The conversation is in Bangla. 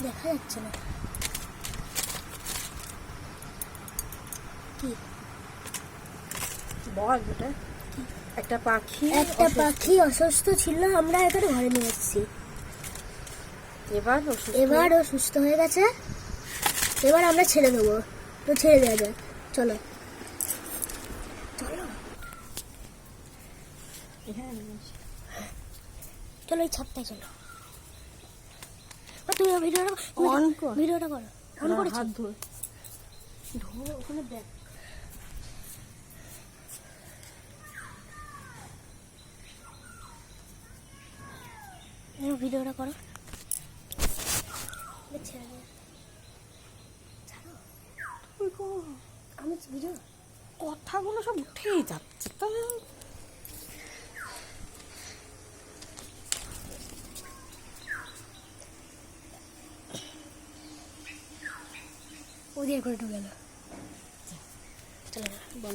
দেখা যাচ্ছে না কি বল এটা একটা পাখি অসুস্থ ছিল, আমরা এখানে ঘরে নিয়ে এসেছি। এবার ও সুস্থ হয়ে গেছে, এবার আমরা ছেড়ে দেবো। তো ছেড়ে দেওয়া যাক, চলো চলো চলো এই ছাদটায় চলো। তুমি ভিডিওটা করো, অন করে হাত ধো ওখানে দেখ। ভিডিওটা করো। আমি ভিডিও কথাগুলো সব উঠেই যাচ্ছে তাহলে ওদের করে ঢুকে গেল। চলো বন্ধ।